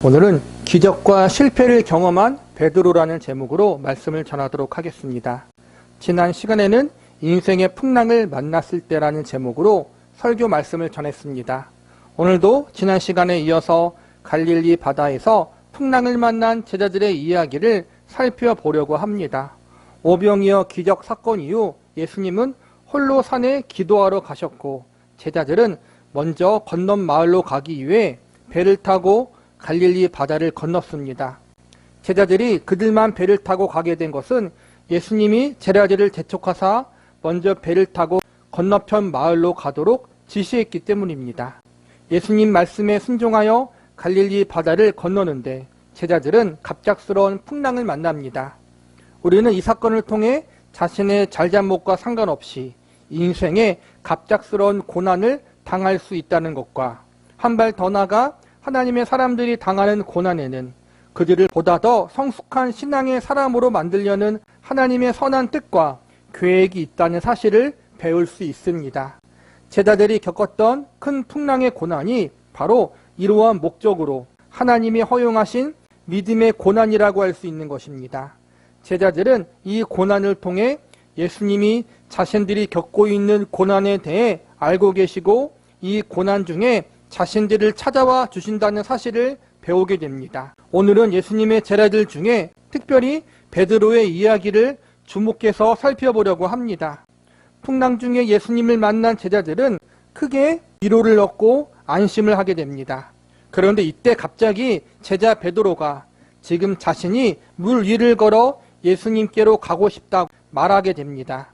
오늘은 기적과 실패를 경험한 베드로라는 제목으로 말씀을 전하도록 하겠습니다. 지난 시간에는 인생의 풍랑을 만났을 때라는 제목으로 설교 말씀을 전했습니다. 오늘도 지난 시간에 이어서 갈릴리 바다에서 풍랑을 만난 제자들의 이야기를 살펴보려고 합니다. 오병이어 기적 사건 이후 예수님은 홀로 산에 기도하러 가셨고 제자들은 먼저 건넌 마을로 가기 위해 배를 타고 갈릴리 바다를 건넜습니다. 제자들이 그들만 배를 타고 가게 된 것은 예수님이 제자들을 재촉하사 먼저 배를 타고 건너편 마을로 가도록 지시했기 때문입니다. 예수님 말씀에 순종하여 갈릴리 바다를 건너는데 제자들은 갑작스러운 풍랑을 만납니다. 우리는 이 사건을 통해 자신의 잘잘못과 상관없이 인생에 갑작스러운 고난을 당할 수 있다는 것과 한 발 더 나아가 하나님의 사람들이 당하는 고난에는 그들을 보다 더 성숙한 신앙의 사람으로 만들려는 하나님의 선한 뜻과 계획이 있다는 사실을 배울 수 있습니다. 제자들이 겪었던 큰 풍랑의 고난이 바로 이러한 목적으로 하나님이 허용하신 믿음의 고난이라고 할 수 있는 것입니다. 제자들은 이 고난을 통해 예수님이 자신들이 겪고 있는 고난에 대해 알고 계시고 이 고난 중에 자신들을 찾아와 주신다는 사실을 배우게 됩니다. 오늘은 예수님의 제자들 중에 특별히 베드로의 이야기를 주목해서 살펴보려고 합니다. 풍랑 중에 예수님을 만난 제자들은 크게 위로를 얻고 안심을 하게 됩니다. 그런데 이때 갑자기 제자 베드로가 지금 자신이 물 위를 걸어 예수님께로 가고 싶다고 말하게 됩니다.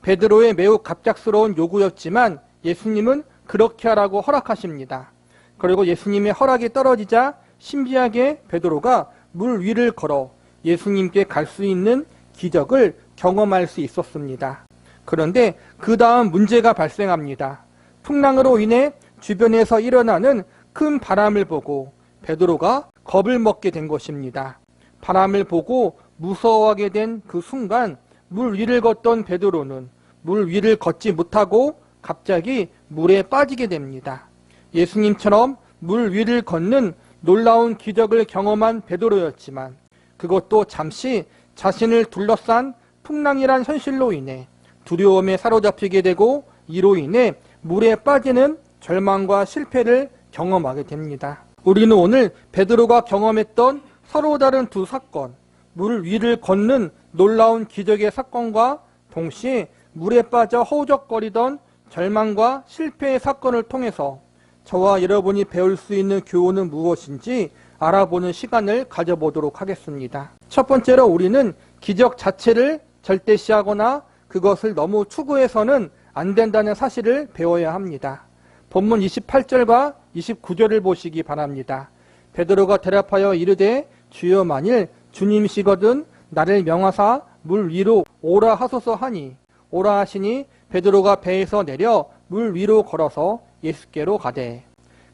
베드로의 매우 갑작스러운 요구였지만 예수님은 그렇게 하라고 허락하십니다. 그리고 예수님의 허락이 떨어지자 신비하게 베드로가 물 위를 걸어 예수님께 갈 수 있는 기적을 경험할 수 있었습니다. 그런데 그 다음 문제가 발생합니다. 풍랑으로 인해 주변에서 일어나는 큰 바람을 보고 베드로가 겁을 먹게 된 것입니다. 바람을 보고 무서워하게 된 그 순간 물 위를 걷던 베드로는 물 위를 걷지 못하고 갑자기 물에 빠지게 됩니다. 예수님처럼 물 위를 걷는 놀라운 기적을 경험한 베드로였지만 그것도 잠시 자신을 둘러싼 풍랑이란 현실로 인해 두려움에 사로잡히게 되고 이로 인해 물에 빠지는 절망과 실패를 경험하게 됩니다. 우리는 오늘 베드로가 경험했던 서로 다른 두 사건, 물 위를 걷는 놀라운 기적의 사건과 동시에 물에 빠져 허우적거리던 절망과 실패의 사건을 통해서 저와 여러분이 배울 수 있는 교훈은 무엇인지 알아보는 시간을 가져보도록 하겠습니다. 첫 번째로 우리는 기적 자체를 절대시하거나 그것을 너무 추구해서는 안 된다는 사실을 배워야 합니다. 본문 28절과 29절을 보시기 바랍니다. 베드로가 대답하여 이르되 주여 만일 주님이시거든 나를 명하사 물 위로 오라 하소서 하니 오라 하시니 베드로가 배에서 내려 물 위로 걸어서 예수께로 가되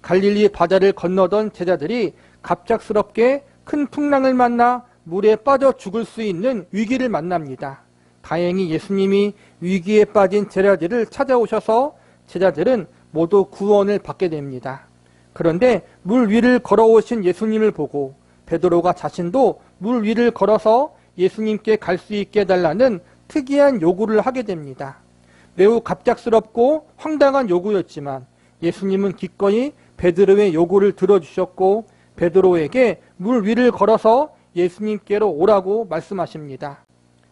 갈릴리 바다를 건너던 제자들이 갑작스럽게 큰 풍랑을 만나 물에 빠져 죽을 수 있는 위기를 만납니다. 다행히 예수님이 위기에 빠진 제자들을 찾아오셔서 제자들은 모두 구원을 받게 됩니다. 그런데 물 위를 걸어오신 예수님을 보고 베드로가 자신도 물 위를 걸어서 예수님께 갈 수 있게 해달라는 특이한 요구를 하게 됩니다. 매우 갑작스럽고 황당한 요구였지만 예수님은 기꺼이 베드로의 요구를 들어주셨고 베드로에게 물 위를 걸어서 예수님께로 오라고 말씀하십니다.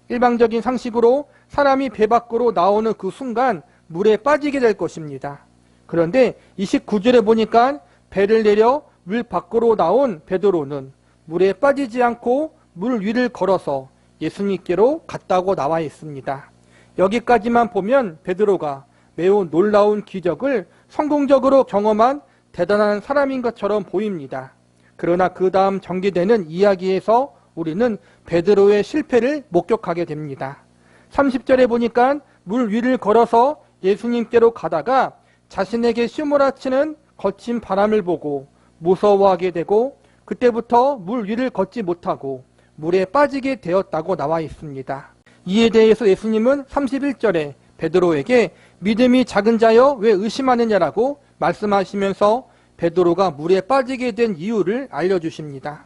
일방적인 상식으로 사람이 배 밖으로 나오는 그 순간 물에 빠지게 될 것입니다. 그런데 29절에 보니까 배를 내려 물 밖으로 나온 베드로는 물에 빠지지 않고 물 위를 걸어서 예수님께로 갔다고 나와 있습니다. 여기까지만 보면 베드로가 매우 놀라운 기적을 성공적으로 경험한 대단한 사람인 것처럼 보입니다. 그러나 그 다음 전개되는 이야기에서 우리는 베드로의 실패를 목격하게 됩니다. 30절에 보니까 물 위를 걸어서 예수님께로 가다가 자신에게 휘몰아치는 거친 바람을 보고 무서워하게 되고 그때부터 물 위를 걷지 못하고 물에 빠지게 되었다고 나와 있습니다. 이에 대해서 예수님은 31절에 베드로에게 믿음이 작은 자여 왜 의심하느냐라고 말씀하시면서 베드로가 물에 빠지게 된 이유를 알려주십니다.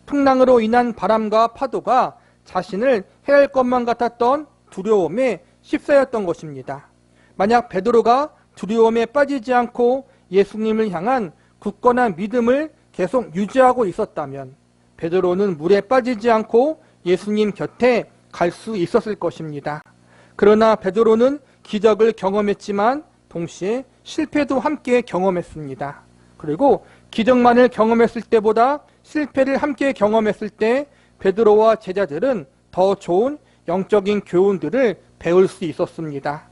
풍랑으로 인한 바람과 파도가 자신을 해할 것만 같았던 두려움에 휩싸였던 것입니다. 만약 베드로가 두려움에 빠지지 않고 예수님을 향한 굳건한 믿음을 계속 유지하고 있었다면 베드로는 물에 빠지지 않고 예수님 곁에 갈 수 있었을 것입니다. 그러나 베드로는 기적을 경험했지만 동시에 실패도 함께 경험했습니다. 그리고 기적만을 경험했을 때보다 실패를 함께 경험했을 때 베드로와 제자들은 더 좋은 영적인 교훈들을 배울 수 있었습니다.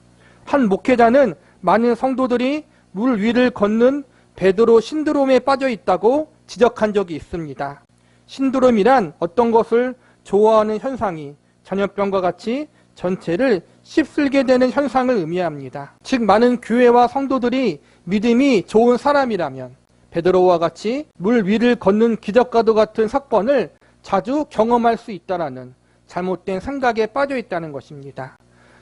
한 목회자는 많은 성도들이 물 위를 걷는 베드로 신드롬에 빠져 있다고 지적한 적이 있습니다. 신드롬이란 어떤 것을 좋아하는 현상이 전염병과 같이 전체를 휩쓸게 되는 현상을 의미합니다. 즉 많은 교회와 성도들이 믿음이 좋은 사람이라면 베드로와 같이 물 위를 걷는 기적과도 같은 사건을 자주 경험할 수 있다라는 잘못된 생각에 빠져 있다는 것입니다.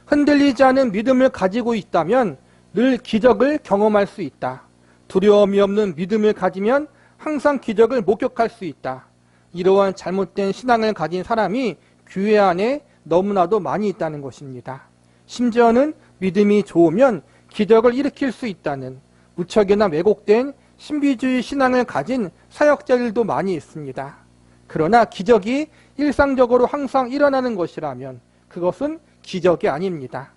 흔들리지 않은 믿음을 가지고 있다면 늘 기적을 경험할 수 있다. 두려움이 없는 믿음을 가지면 항상 기적을 목격할 수 있다. 이러한 잘못된 신앙을 가진 사람이 교회 안에 너무나도 많이 있다는 것입니다. 심지어는 믿음이 좋으면 기적을 일으킬 수 있다는 무척이나 왜곡된 신비주의 신앙을 가진 사역자들도 많이 있습니다. 그러나 기적이 일상적으로 항상 일어나는 것이라면 그것은 기적이 아닙니다.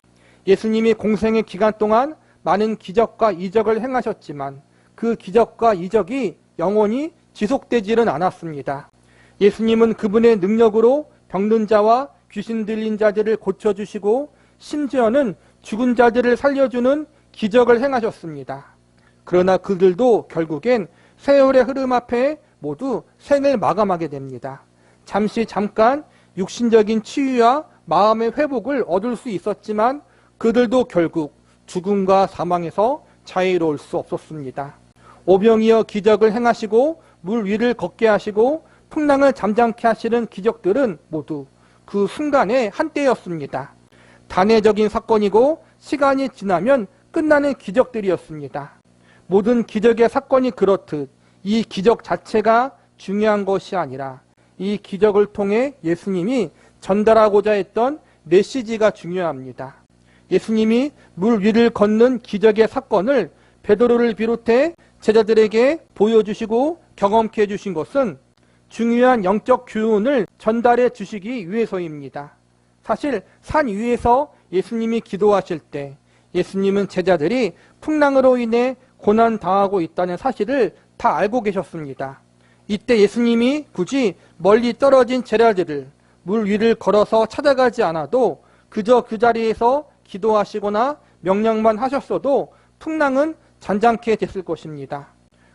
예수님이 공생의 기간 동안 많은 기적과 이적을 행하셨지만 그 기적과 이적이 영원히 지속되지는 않았습니다. 예수님은 그분의 능력으로 병든 자와 귀신 들린 자들을 고쳐주시고 심지어는 죽은 자들을 살려주는 기적을 행하셨습니다. 그러나 그들도 결국엔 세월의 흐름 앞에 모두 생을 마감하게 됩니다. 잠깐 육신적인 치유와 마음의 회복을 얻을 수 있었지만 그들도 결국 죽음과 사망에서 자유로울 수 없었습니다. 오병이어 기적을 행하시고 물 위를 걷게 하시고 풍랑을 잠잠케 하시는 기적들은 모두 그 순간의 한때였습니다. 단회적인 사건이고 시간이 지나면 끝나는 기적들이었습니다. 모든 기적의 사건이 그렇듯 이 기적 자체가 중요한 것이 아니라 이 기적을 통해 예수님이 전달하고자 했던 메시지가 중요합니다. 예수님이 물 위를 걷는 기적의 사건을 베드로를 비롯해 제자들에게 보여주시고 경험케 해주신 것은 중요한 영적 교훈을 전달해 주시기 위해서입니다. 사실 산 위에서 예수님이 기도하실 때 예수님은 제자들이 풍랑으로 인해 고난당하고 있다는 사실을 다 알고 계셨습니다. 이때 예수님이 굳이 멀리 떨어진 제자들을 물 위를 걸어서 찾아가지 않아도 그저 그 자리에서 기도하시거나 명령만 하셨어도 풍랑은 잔잔케 됐을 것입니다.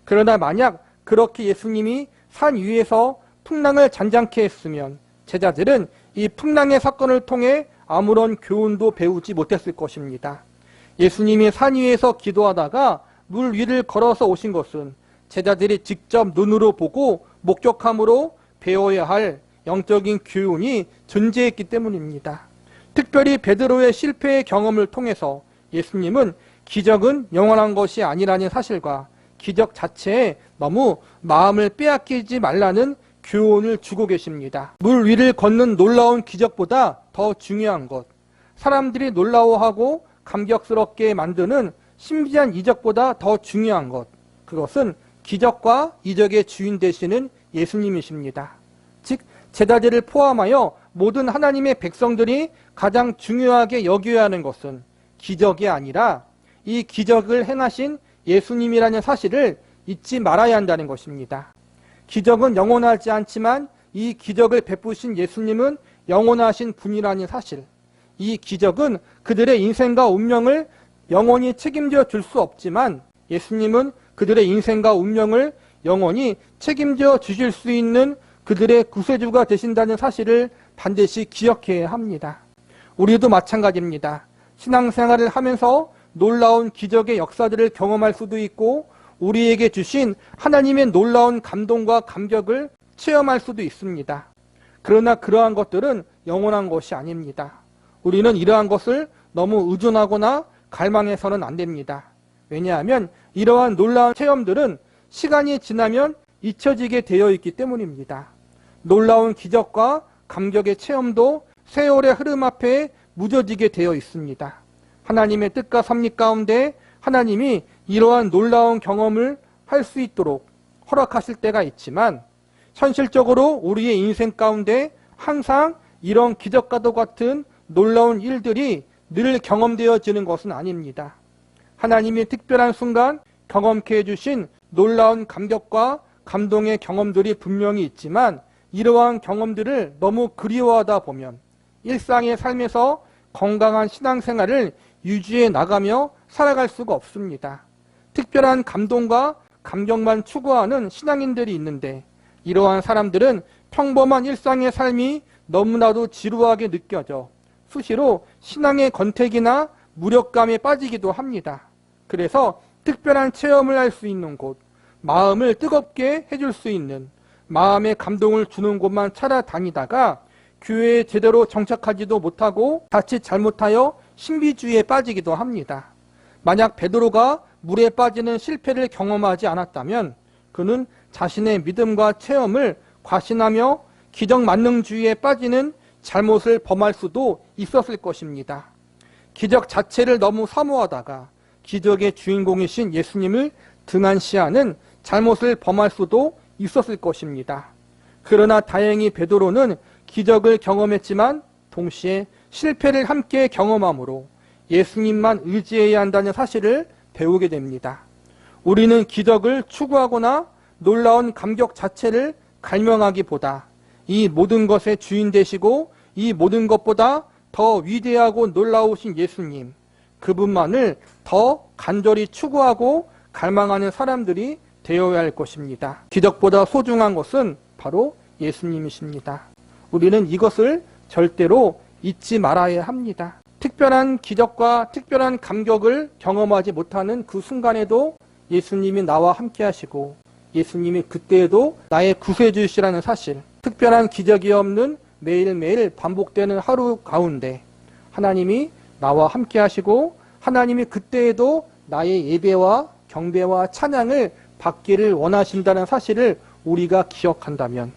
그러나 만약 그렇게 예수님이 산 위에서 풍랑을 잔잔케 했으면 제자들은 이 풍랑의 사건을 통해 아무런 교훈도 배우지 못했을 것입니다. 예수님이 산 위에서 기도하다가 물 위를 걸어서 오신 것은 제자들이 직접 눈으로 보고 목격함으로 배워야 할 영적인 교훈이 존재했기 때문입니다. 특별히 베드로의 실패의 경험을 통해서 예수님은 기적은 영원한 것이 아니라는 사실과 기적 자체에 너무 마음을 빼앗기지 말라는 교훈을 주고 계십니다. 물 위를 걷는 놀라운 기적보다 더 중요한 것, 사람들이 놀라워하고 감격스럽게 만드는 신비한 이적보다 더 중요한 것, 그것은 기적과 이적의 주인 되시는 예수님이십니다. 즉 제자들을 포함하여 모든 하나님의 백성들이 가장 중요하게 여겨야 하는 것은 기적이 아니라 이 기적을 행하신 예수님이라는 사실을 잊지 말아야 한다는 것입니다. 기적은 영원하지 않지만 이 기적을 베푸신 예수님은 영원하신 분이라는 사실, 이 기적은 그들의 인생과 운명을 영원히 책임져 줄 수 없지만 예수님은 그들의 인생과 운명을 영원히 책임져 주실 수 있는 그들의 구세주가 되신다는 사실을 반드시 기억해야 합니다. 우리도 마찬가지입니다. 신앙생활을 하면서 놀라운 기적의 역사들을 경험할 수도 있고 우리에게 주신 하나님의 놀라운 감동과 감격을 체험할 수도 있습니다. 그러나 그러한 것들은 영원한 것이 아닙니다. 우리는 이러한 것을 너무 의존하거나 갈망해서는 안 됩니다. 왜냐하면 이러한 놀라운 체험들은 시간이 지나면 잊혀지게 되어 있기 때문입니다. 놀라운 기적과 감격의 체험도 세월의 흐름 앞에 무뎌지게 되어 있습니다. 하나님의 뜻과 섭리 가운데 하나님이 이러한 놀라운 경험을 할 수 있도록 허락하실 때가 있지만, 현실적으로 우리의 인생 가운데 항상 이런 기적과도 같은 놀라운 일들이 늘 경험되어지는 것은 아닙니다. 하나님이 특별한 순간 경험케 해주신 놀라운 감격과 감동의 경험들이 분명히 있지만, 이러한 경험들을 너무 그리워하다 보면 일상의 삶에서 건강한 신앙생활을 유지해 나가며 살아갈 수가 없습니다. 특별한 감동과 감격만 추구하는 신앙인들이 있는데, 이러한 사람들은 평범한 일상의 삶이 너무나도 지루하게 느껴져 수시로 신앙의 권태기나 무력감에 빠지기도 합니다. 그래서 특별한 체험을 할 수 있는 곳, 마음을 뜨겁게 해줄 수 있는, 마음의 감동을 주는 곳만 찾아다니다가 교회에 제대로 정착하지도 못하고 자칫 잘못하여 신비주의에 빠지기도 합니다. 만약 베드로가 물에 빠지는 실패를 경험하지 않았다면 그는 자신의 믿음과 체험을 과신하며 기적만능주의에 빠지는 잘못을 범할 수도 있었을 것입니다. 기적 자체를 너무 사모하다가 기적의 주인공이신 예수님을 등한시하는 잘못을 범할 수도 있었을 것입니다. 그러나 다행히 베드로는 기적을 경험했지만 동시에 실패를 함께 경험함으로 예수님만 의지해야 한다는 사실을 배우게 됩니다. 우리는 기적을 추구하거나 놀라운 감격 자체를 갈망하기보다 이 모든 것의 주인 되시고 이 모든 것보다 더 위대하고 놀라우신 예수님, 그분만을 더 간절히 추구하고 갈망하는 사람들이 되어야 할 것입니다. 기적보다 소중한 것은 바로 예수님이십니다. 우리는 이것을 절대로 잊지 말아야 합니다. 특별한 기적과 특별한 감격을 경험하지 못하는 그 순간에도 예수님이 나와 함께 하시고 예수님이 그때에도 나의 구세주시라는 사실, 특별한 기적이 없는 매일매일 반복되는 하루 가운데 하나님이 나와 함께 하시고 하나님이 그때에도 나의 예배와 경배와 찬양을 받기를 원하신다는 사실을 우리가 기억한다면,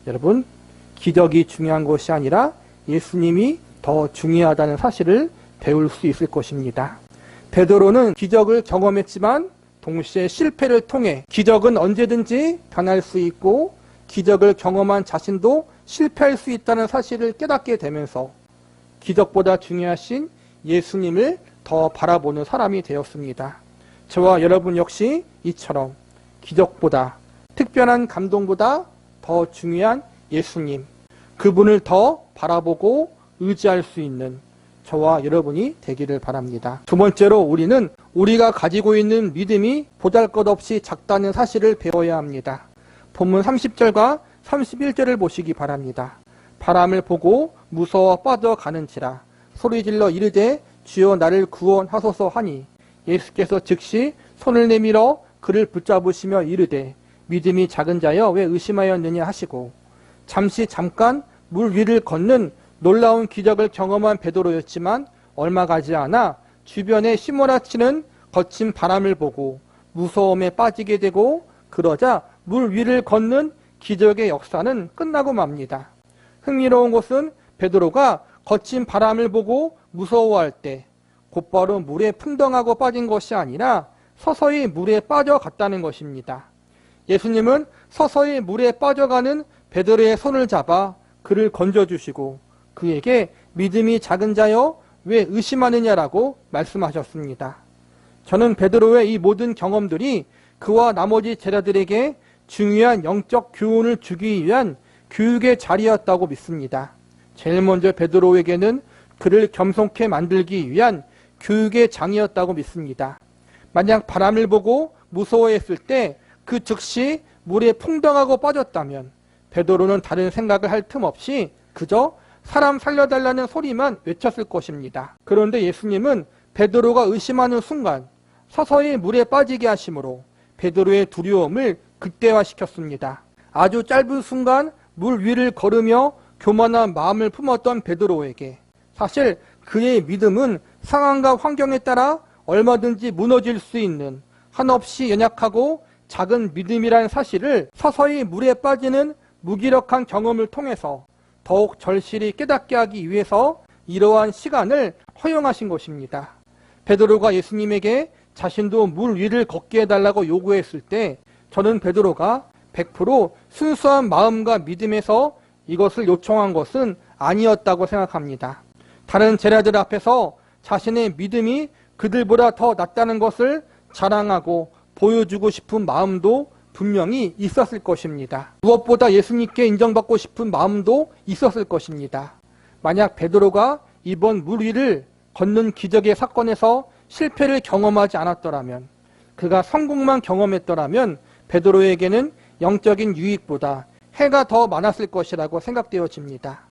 여러분, 기적이 중요한 것이 아니라 예수님이 더 중요하다는 사실을 배울 수 있을 것입니다. 베드로는 기적을 경험했지만 동시에 실패를 통해 기적은 언제든지 변할 수 있고 기적을 경험한 자신도 실패할 수 있다는 사실을 깨닫게 되면서 기적보다 중요하신 예수님을 더 바라보는 사람이 되었습니다. 저와 여러분 역시 이처럼 기적보다, 특별한 감동보다 더 중요한 예수님, 그분을 더 바라보고 의지할 수 있는 저와 여러분이 되기를 바랍니다. 두 번째로 우리는 우리가 가지고 있는 믿음이 보잘것없이 작다는 사실을 배워야 합니다. 본문 30절과 31절을 보시기 바랍니다. 바람을 보고 무서워 빠져가는지라 소리질러 이르되 주여 나를 구원하소서 하니 예수께서 즉시 손을 내밀어 그를 붙잡으시며 이르되 믿음이 작은 자여 왜 의심하였느냐 하시고, 잠깐 물 위를 걷는 놀라운 기적을 경험한 베드로였지만 얼마 가지 않아 주변에 휘몰아치는 거친 바람을 보고 무서움에 빠지게 되고, 그러자 물 위를 걷는 기적의 역사는 끝나고 맙니다. 흥미로운 것은 베드로가 거친 바람을 보고 무서워할 때 곧바로 물에 풍덩하고 빠진 것이 아니라 서서히 물에 빠져갔다는 것입니다. 예수님은 서서히 물에 빠져가는 베드로의 손을 잡아 그를 건져주시고 그에게 믿음이 작은 자여 왜 의심하느냐라고 말씀하셨습니다. 저는 베드로의 이 모든 경험들이 그와 나머지 제자들에게 중요한 영적 교훈을 주기 위한 교육의 자리였다고 믿습니다. 제일 먼저 베드로에게는 그를 겸손케 만들기 위한 교육의 장이었다고 믿습니다. 만약 바람을 보고 무서워했을 때 그 즉시 물에 풍덩하고 빠졌다면 베드로는 다른 생각을 할 틈 없이 그저 사람 살려달라는 소리만 외쳤을 것입니다. 그런데 예수님은 베드로가 의심하는 순간 서서히 물에 빠지게 하심으로 베드로의 두려움을 극대화시켰습니다. 아주 짧은 순간 물 위를 걸으며 교만한 마음을 품었던 베드로에게 사실 그의 믿음은 상황과 환경에 따라 얼마든지 무너질 수 있는 한없이 연약하고 작은 믿음이라는 사실을 서서히 물에 빠지는 무기력한 경험을 통해서 더욱 절실히 깨닫게 하기 위해서 이러한 시간을 허용하신 것입니다. 베드로가 예수님에게 자신도 물 위를 걷게 해달라고 요구했을 때 저는 베드로가 100% 순수한 마음과 믿음에서 이것을 요청한 것은 아니었다고 생각합니다. 다른 제자들 앞에서 자신의 믿음이 그들보다 더 낫다는 것을 자랑하고 보여주고 싶은 마음도 분명히 있었을 것입니다. 무엇보다 예수님께 인정받고 싶은 마음도 있었을 것입니다. 만약 베드로가 이번 물 위를 걷는 기적의 사건에서 실패를 경험하지 않았더라면, 그가 성공만 경험했더라면 베드로에게는 영적인 유익보다 해가 더 많았을 것이라고 생각되어집니다.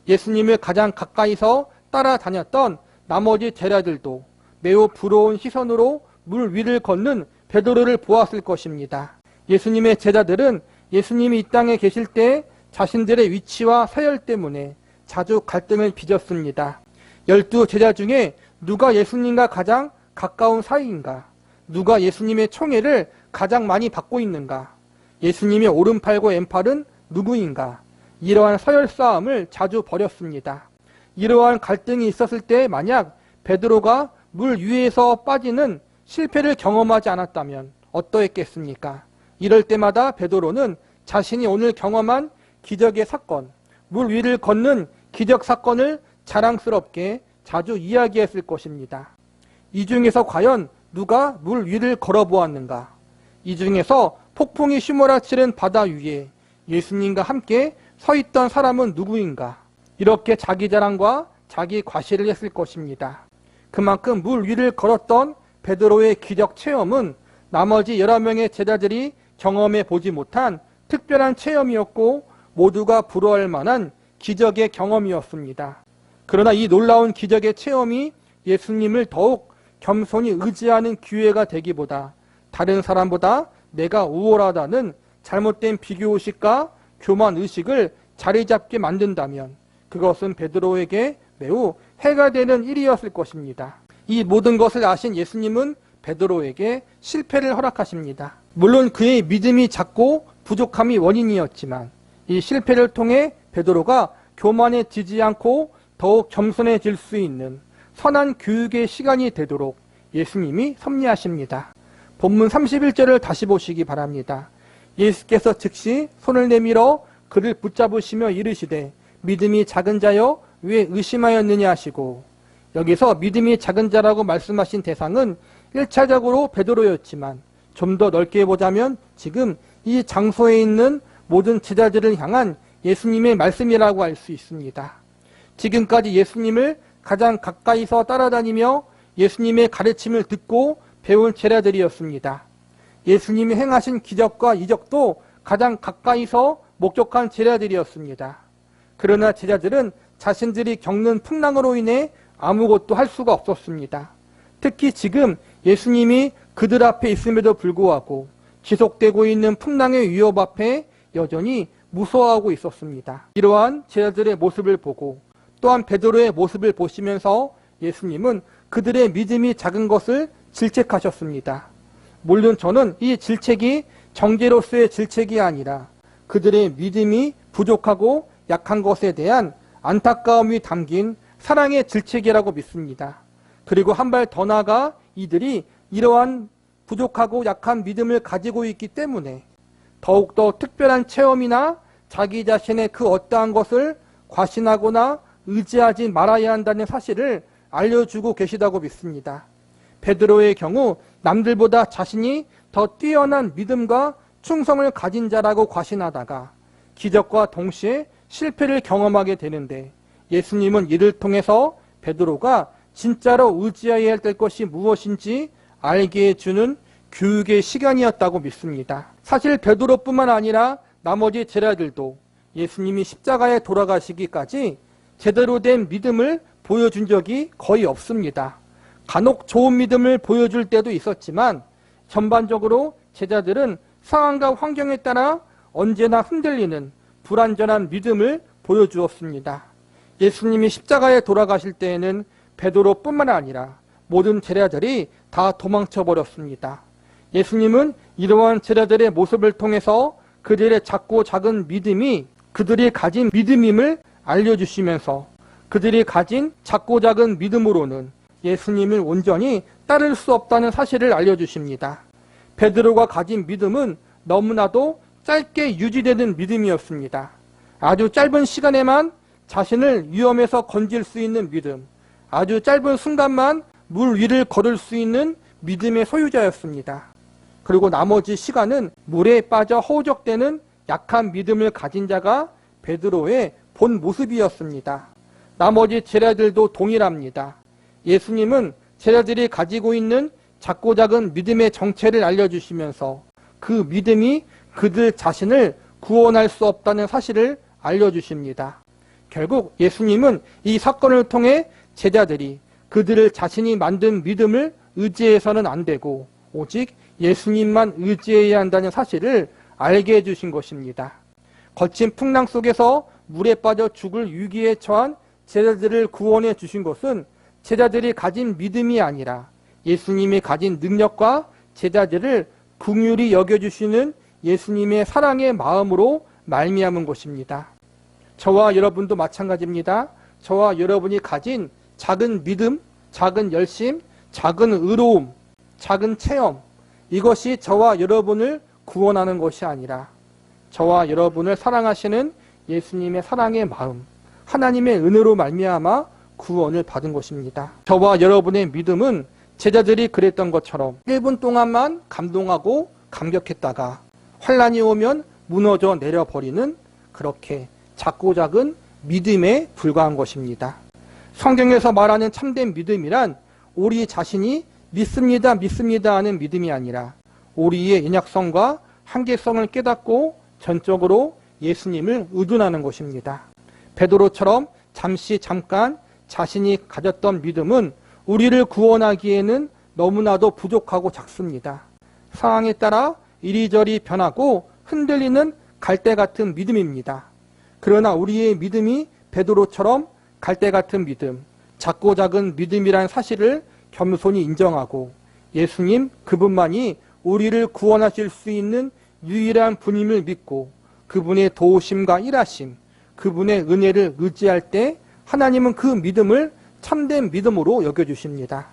예수님을 가장 가까이서 따라다녔던 나머지 제자들도 매우 부러운 시선으로 물 위를 걷는 베드로를 보았을 것입니다. 예수님의 제자들은 예수님이 이 땅에 계실 때 자신들의 위치와 서열 때문에 자주 갈등을 빚었습니다. 12 제자 중에 누가 예수님과 가장 가까운 사이인가? 누가 예수님의 총애를 가장 많이 받고 있는가? 예수님의 오른팔과 왼팔은 누구인가? 이러한 서열 싸움을 자주 벌였습니다. 이러한 갈등이 있었을 때 만약 베드로가 물 위에서 빠지는 실패를 경험하지 않았다면 어떠했겠습니까? 이럴 때마다 베드로는 자신이 오늘 경험한 기적의 사건, 물 위를 걷는 기적 사건을 자랑스럽게 자주 이야기했을 것입니다. 이 중에서 과연 누가 물 위를 걸어보았는가? 이 중에서 폭풍이 휘몰아치는 바다 위에 예수님과 함께 서 있던 사람은 누구인가? 이렇게 자기 자랑과 자기 과시를 했을 것입니다. 그만큼 물 위를 걸었던 베드로의 기적 체험은 나머지 여러 명의 제자들이 경험해 보지 못한 특별한 체험이었고 모두가 부러워할 만한 기적의 경험이었습니다. 그러나 이 놀라운 기적의 체험이 예수님을 더욱 겸손히 의지하는 기회가 되기보다 다른 사람보다 내가 우월하다는 잘못된 비교의식과 교만의식을 자리 잡게 만든다면 그것은 베드로에게 매우 해가 되는 일이었을 것입니다. 이 모든 것을 아신 예수님은 베드로에게 실패를 허락하십니다. 물론 그의 믿음이 작고 부족함이 원인이었지만 이 실패를 통해 베드로가 교만해지지 않고 더욱 겸손해질 수 있는 선한 교육의 시간이 되도록 예수님이 섭리하십니다. 본문 31절을 다시 보시기 바랍니다. 예수께서 즉시 손을 내밀어 그를 붙잡으시며 이르시되 믿음이 작은 자여 왜 의심하였느냐 하시고, 여기서 믿음이 작은 자라고 말씀하신 대상은 1차적으로 베드로였지만 좀 더 넓게 보자면 지금 이 장소에 있는 모든 제자들을 향한 예수님의 말씀이라고 할 수 있습니다. 지금까지 예수님을 가장 가까이서 따라다니며 예수님의 가르침을 듣고 배운 제자들이었습니다. 예수님이 행하신 기적과 이적도 가장 가까이서 목격한 제자들이었습니다. 그러나 제자들은 자신들이 겪는 풍랑으로 인해 아무것도 할 수가 없었습니다. 특히 지금 예수님이 그들 앞에 있음에도 불구하고 지속되고 있는 풍랑의 위협 앞에 여전히 무서워하고 있었습니다. 이러한 제자들의 모습을 보고 또한 베드로의 모습을 보시면서 예수님은 그들의 믿음이 작은 것을 질책하셨습니다. 물론 저는 이 질책이 정죄로서의 질책이 아니라 그들의 믿음이 부족하고 약한 것에 대한 안타까움이 담긴 사랑의 질책이라고 믿습니다. 그리고 한 발 더 나아가 이들이 이러한 부족하고 약한 믿음을 가지고 있기 때문에 더욱더 특별한 체험이나 자기 자신의 그 어떠한 것을 과신하거나 의지하지 말아야 한다는 사실을 알려주고 계시다고 믿습니다. 베드로의 경우 남들보다 자신이 더 뛰어난 믿음과 충성을 가진 자라고 과신하다가 기적과 동시에 실패를 경험하게 되는데 예수님은 이를 통해서 베드로가 진짜로 의지해야 될 것이 무엇인지 알게 해주는 교육의 시간이었다고 믿습니다. 사실 베드로뿐만 아니라 나머지 제자들도 예수님이 십자가에 돌아가시기까지 제대로 된 믿음을 보여준 적이 거의 없습니다. 간혹 좋은 믿음을 보여줄 때도 있었지만 전반적으로 제자들은 상황과 환경에 따라 언제나 흔들리는 불완전한 믿음을 보여주었습니다. 예수님이 십자가에 돌아가실 때에는 베드로뿐만 아니라 모든 제자들이 다 도망쳐 버렸습니다. 예수님은 이러한 제자들의 모습을 통해서 그들의 작고 작은 믿음이 그들이 가진 믿음임을 알려주시면서 그들이 가진 작고 작은 믿음으로는 예수님을 온전히 따를 수 없다는 사실을 알려주십니다. 베드로가 가진 믿음은 너무나도 짧게 유지되는 믿음이었습니다. 아주 짧은 시간에만 자신을 위험에서 건질 수 있는 믿음, 아주 짧은 순간만 물 위를 걸을 수 있는 믿음의 소유자였습니다. 그리고 나머지 시간은 물에 빠져 허우적대는 약한 믿음을 가진 자가 베드로의 본 모습이었습니다. 나머지 제자들도 동일합니다. 예수님은 제자들이 가지고 있는 작고 작은 믿음의 정체를 알려주시면서 그 믿음이 그들 자신을 구원할 수 없다는 사실을 알려주십니다. 결국 예수님은 이 사건을 통해 제자들이 그들을 자신이 만든 믿음을 의지해서는 안 되고 오직 예수님만 의지해야 한다는 사실을 알게 해주신 것입니다. 거친 풍랑 속에서 물에 빠져 죽을 위기에 처한 제자들을 구원해 주신 것은 제자들이 가진 믿음이 아니라 예수님이 가진 능력과 제자들을 긍휼히 여겨주시는 예수님의 사랑의 마음으로 말미암은 것입니다. 저와 여러분도 마찬가지입니다. 저와 여러분이 가진 작은 믿음, 작은 열심, 작은 의로움, 작은 체험, 이것이 저와 여러분을 구원하는 것이 아니라 저와 여러분을 사랑하시는 예수님의 사랑의 마음, 하나님의 은혜로 말미암아 구원을 받은 것입니다. 저와 여러분의 믿음은 제자들이 그랬던 것처럼 1분 동안만 감동하고 감격했다가 환란이 오면 무너져 내려버리는 그렇게 작고 작은 믿음에 불과한 것입니다. 성경에서 말하는 참된 믿음이란 우리 자신이 믿습니다, 믿습니다 하는 믿음이 아니라 우리의 연약성과 한계성을 깨닫고 전적으로 예수님을 의존하는 것입니다. 베드로처럼 잠깐 자신이 가졌던 믿음은 우리를 구원하기에는 너무나도 부족하고 작습니다. 상황에 따라 이리저리 변하고 흔들리는 갈대 같은 믿음입니다. 그러나 우리의 믿음이 베드로처럼 갈대 같은 믿음, 작고 작은 믿음이란 사실을 겸손히 인정하고 예수님 그분만이 우리를 구원하실 수 있는 유일한 분임을 믿고 그분의 도우심과 일하심, 그분의 은혜를 의지할 때 하나님은 그 믿음을 참된 믿음으로 여겨주십니다.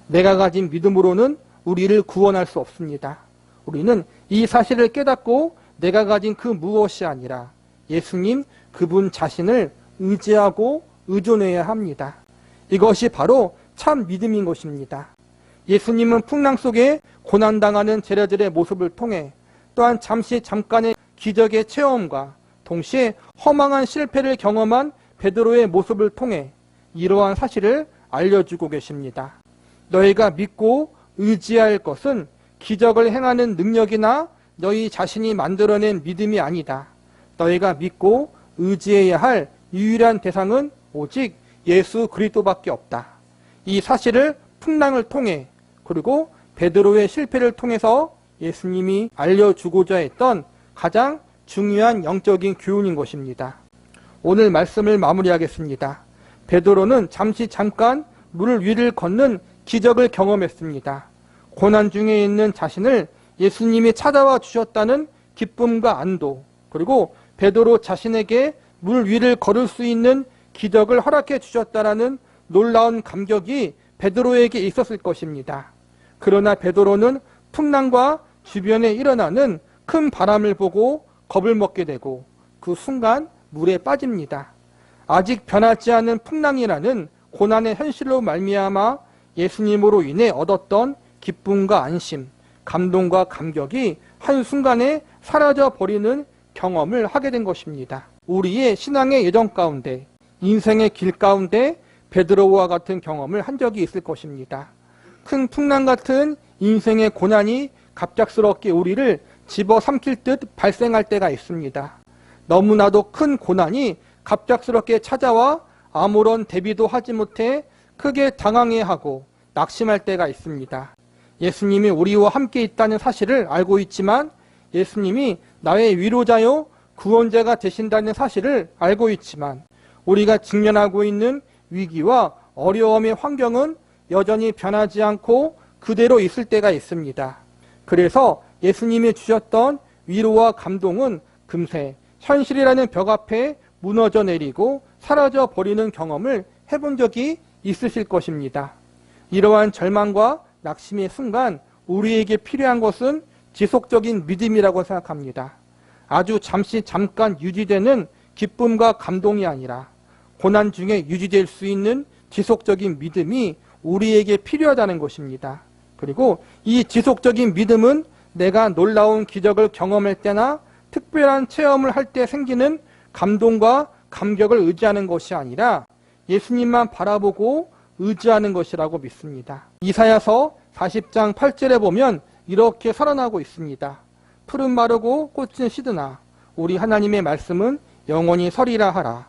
내가 가진 믿음으로는 우리를 구원할 수 없습니다. 우리는 이 사실을 깨닫고 내가 가진 그 무엇이 아니라 예수님 그분 자신을 의지하고 의존해야 합니다. 이것이 바로 참 믿음인 것입니다. 예수님은 풍랑 속에 고난당하는 제자들의 모습을 통해 또한 잠깐의 기적의 체험과 동시에 허망한 실패를 경험한 베드로의 모습을 통해 이러한 사실을 알려주고 계십니다. 너희가 믿고 의지할 것은 기적을 행하는 능력이나 너희 자신이 만들어낸 믿음이 아니다. 너희가 믿고 의지해야 할 유일한 대상은 오직 예수 그리스도밖에 없다. 이 사실을 풍랑을 통해 그리고 베드로의 실패를 통해서 예수님이 알려주고자 했던 가장 중요한 영적인 교훈인 것입니다. 오늘 말씀을 마무리하겠습니다. 베드로는 잠깐 물 위를 걷는 기적을 경험했습니다. 고난 중에 있는 자신을 예수님이 찾아와 주셨다는 기쁨과 안도, 그리고 베드로 자신에게 물 위를 걸을 수 있는 기적을 허락해 주셨다라는 놀라운 감격이 베드로에게 있었을 것입니다. 그러나 베드로는 풍랑과 주변에 일어나는 큰 바람을 보고 겁을 먹게 되고 그 순간 물에 빠집니다. 아직 변하지 않은 풍랑이라는 고난의 현실로 말미암아 예수님으로 인해 얻었던 기쁨과 안심, 감동과 감격이 한순간에 사라져버리는 경험을 하게 된 것입니다. 우리의 신앙의 여정 가운데, 인생의 길 가운데 베드로와 같은 경험을 한 적이 있을 것입니다. 큰 풍랑 같은 인생의 고난이 갑작스럽게 우리를 집어삼킬 듯 발생할 때가 있습니다. 너무나도 큰 고난이 갑작스럽게 찾아와 아무런 대비도 하지 못해 크게 당황해하고 낙심할 때가 있습니다. 예수님이 우리와 함께 있다는 사실을 알고 있지만 예수님이 나의 위로자요 구원자가 되신다는 사실을 알고 있지만 우리가 직면하고 있는 위기와 어려움의 환경은 여전히 변하지 않고 그대로 있을 때가 있습니다. 그래서 예수님이 주셨던 위로와 감동은 금세 현실이라는 벽 앞에 무너져 내리고 사라져 버리는 경험을 해본 적이 있으실 것입니다. 이러한 절망과 낙심의 순간 우리에게 필요한 것은 지속적인 믿음이라고 생각합니다. 아주 잠깐 유지되는 기쁨과 감동이 아니라 고난 중에 유지될 수 있는 지속적인 믿음이 우리에게 필요하다는 것입니다. 그리고 이 지속적인 믿음은 내가 놀라운 기적을 경험할 때나 특별한 체험을 할 때 생기는 감동과 감격을 의지하는 것이 아니라 예수님만 바라보고 의지하는 것이라고 믿습니다. 이사야서 40장 8절에 보면 이렇게 선언하고 있습니다. 풀은 마르고 꽃은 시드나 우리 하나님의 말씀은 영원히 서리라 하라.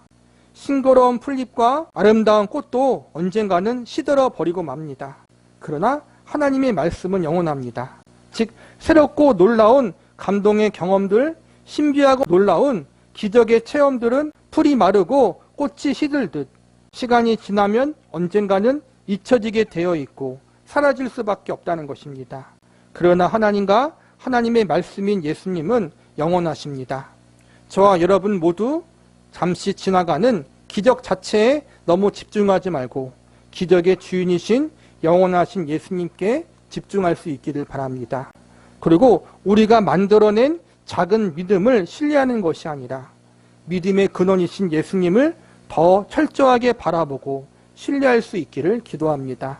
싱그러운 풀잎과 아름다운 꽃도 언젠가는 시들어 버리고 맙니다. 그러나 하나님의 말씀은 영원합니다. 즉 새롭고 놀라운 감동의 경험들, 신비하고 놀라운 기적의 체험들은 풀이 마르고 꽃이 시들듯 시간이 지나면 언젠가는 잊혀지게 되어 있고 사라질 수밖에 없다는 것입니다. 그러나 하나님과 하나님의 말씀인 예수님은 영원하십니다. 저와 여러분 모두 잠시 지나가는 기적 자체에 너무 집중하지 말고 기적의 주인이신 영원하신 예수님께 집중할 수 있기를 바랍니다. 그리고 우리가 만들어낸 작은 믿음을 신뢰하는 것이 아니라 믿음의 근원이신 예수님을 더 철저하게 바라보고 신뢰할 수 있기를 기도합니다.